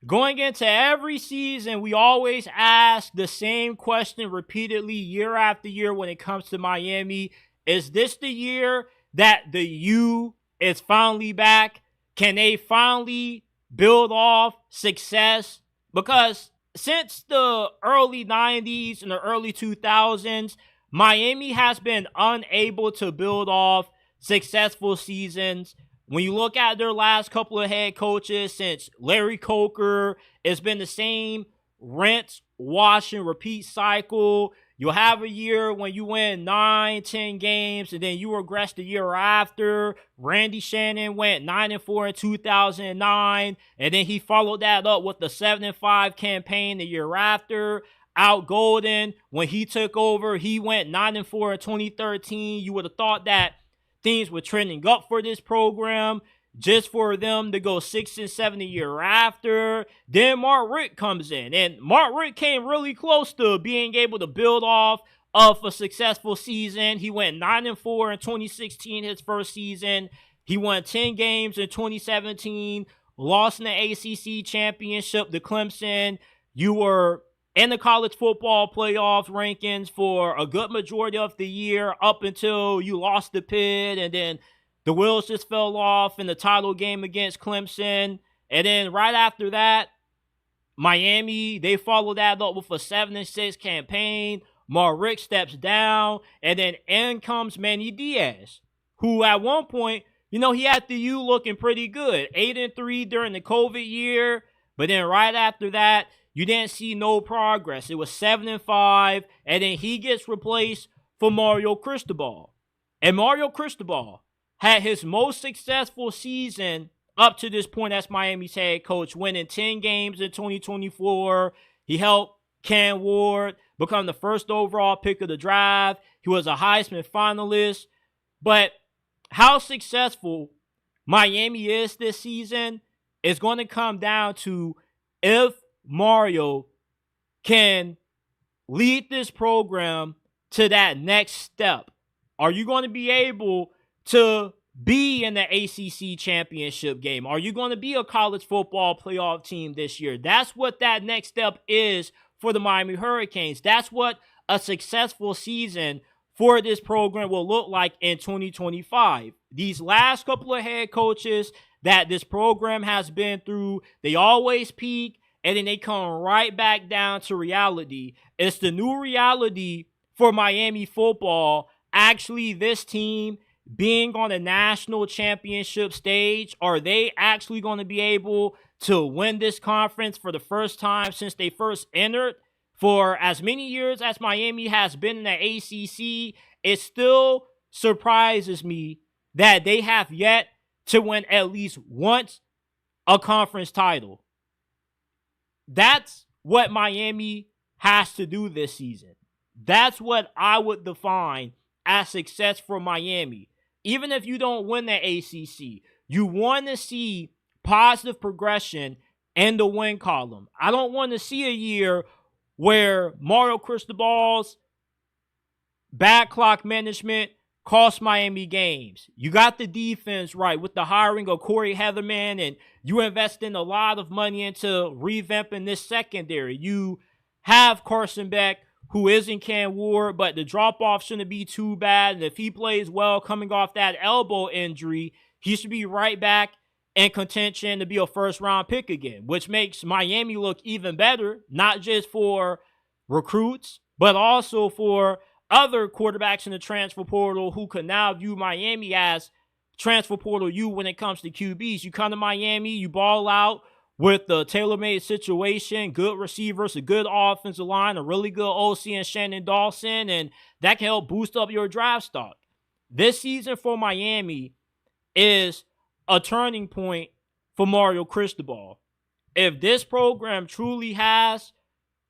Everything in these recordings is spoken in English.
Going into every season, we always ask the same question repeatedly year after year when it comes to Miami. Is this the year that the U is finally back? Can they finally build off success? Because since the early 90s and the early 2000s, Miami has been unable to build off successful seasons. When you look at their last couple of head coaches since Larry Coker, it's been the same rinse, wash, and repeat cycle. You'll have a year when you win 9, 10 games, and then you regress the year after. Randy Shannon went 9-4 in 2009, and then he followed that up with the 7-5 campaign the year after. Al Golden, when he took over, he went 9-4 in 2013. You would have thought that things were trending up for this program, just for them to go 6-7 the year after. Then Mark Richt comes in, and Mark Richt came really close to being able to build off of a successful season. He went 9-4 in 2016, his first season. He won 10 games in 2017, lost in the ACC championship to Clemson. You were in the college football playoff rankings for a good majority of the year up until you lost to Pitt, and then the wheels just fell off in the title game against Clemson. And then right after that, Miami, they followed that up with a 7-6 campaign. Mark Richt steps down, and then in comes Manny Diaz, who at one point, he had the U looking pretty good. 8-3 during the COVID year, but then right after that, you didn't see no progress. It was 7-5, and then he gets replaced for Mario Cristobal. And Mario Cristobal had his most successful season up to this point as Miami's head coach, winning 10 games in 2024. He helped Cam Ward become the first overall pick of the draft. He was a Heisman finalist. But how successful Miami is this season is going to come down to if Mario can lead this program to that next step. Are you going to be able to be in the ACC championship game? Are you going to be a college football playoff team this year? That's what that next step is for the Miami Hurricanes. That's what a successful season for this program will look like in 2025. These last couple of head coaches that this program has been through, they always peak, and then they come right back down to reality. It's the new reality for Miami football. Actually, this team being on the national championship stage, are they actually going to be able to win this conference for the first time since they first entered? For as many years as Miami has been in the ACC, it still surprises me that they have yet to win at least once a conference title. That's what Miami has to do this season. That's what I would define as success for Miami. Even if you don't win the ACC, you want to see positive progression in the win column. I don't want to see a year where Mario Cristobal's bad clock management cost Miami games. You got the defense right with the hiring of Corey Heatherman, and you invested a lot of money into revamping this secondary. You have Carson Beck, who isn't Cam Ward, but the drop-off shouldn't be too bad. And if he plays well coming off that elbow injury, he should be right back in contention to be a first-round pick again, which makes Miami look even better, not just for recruits, but also for other quarterbacks in the transfer portal who could now view Miami as transfer portal U when it comes to QBs. You come to Miami, you ball out with the tailor-made situation, good receivers, a good offensive line, a really good OC and Shannon Dawson, and that can help boost up your draft stock. This season for Miami is a turning point for Mario Cristobal. If this program truly has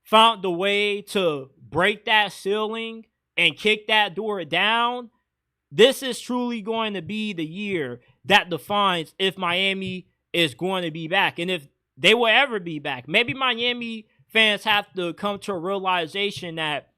found the way to break that ceiling and kick that door down, this is truly going to be the year that defines if Miami is going to be back and if they will ever be back. Maybe Miami fans have to come to a realization that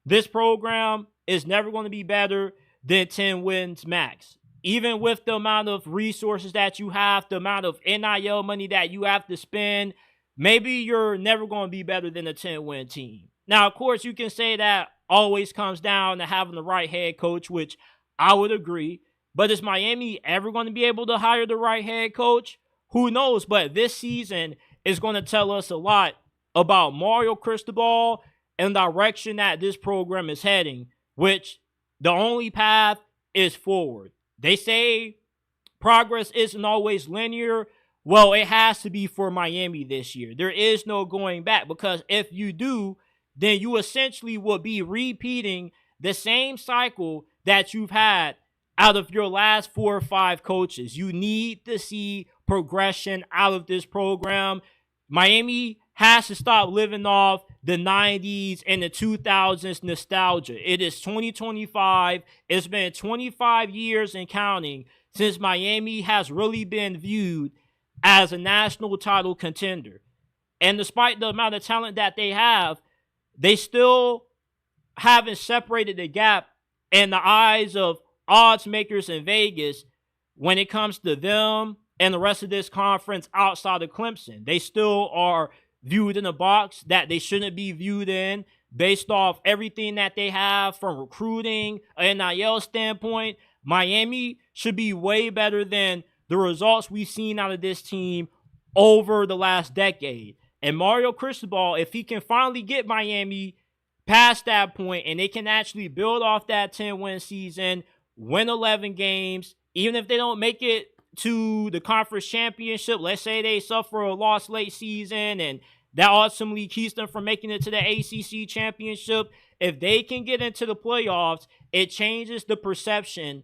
this program is never going to be better than 10 wins max. Even with the amount of resources that you have, the amount of NIL money that you have to spend, maybe you're never going to be better than a 10-win team. Now, of course, you can say that always comes down to having the right head coach, which I would agree. But is Miami ever going to be able to hire the right head coach? Who knows? But this season is going to tell us a lot about Mario Cristobal and the direction that this program is heading, which the only path is forward. They say progress isn't always linear. Well, it has to be for Miami this year. There is no going back, because if you do, then you essentially will be repeating the same cycle that you've had out of your last 4 or 5 coaches. You need to see progression out of this program. Miami has to stop living off the 90s and the 2000s nostalgia. It is 2025. It's been 25 years and counting since Miami has really been viewed as a national title contender. And despite the amount of talent that they have, they still haven't separated the gap in the eyes of odds makers in Vegas when it comes to them and the rest of this conference outside of Clemson. They still are viewed in a box that they shouldn't be viewed in based off everything that they have from recruiting, an NIL standpoint. Miami should be way better than the results we've seen out of this team over the last decade. And Mario Cristobal, if he can finally get Miami past that point and they can actually build off that 10-win season, win 11 games, even if they don't make it to the conference championship, let's say they suffer a loss late season and that ultimately keeps them from making it to the ACC championship. If they can get into the playoffs, it changes the perception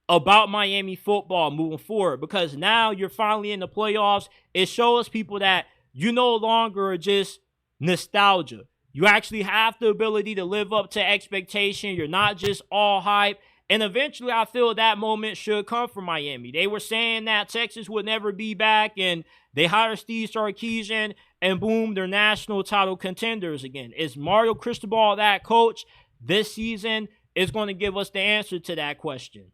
about Miami football moving forward, because now you're finally in the playoffs. It shows people that you no longer are just nostalgia. You actually have the ability to live up to expectation. You're not just all hype. And eventually, I feel that moment should come for Miami. They were saying that Texas would never be back, and they hired Steve Sarkisian, and boom, they're national title contenders again. Is Mario Cristobal that coach? This season is going to give us the answer to that question.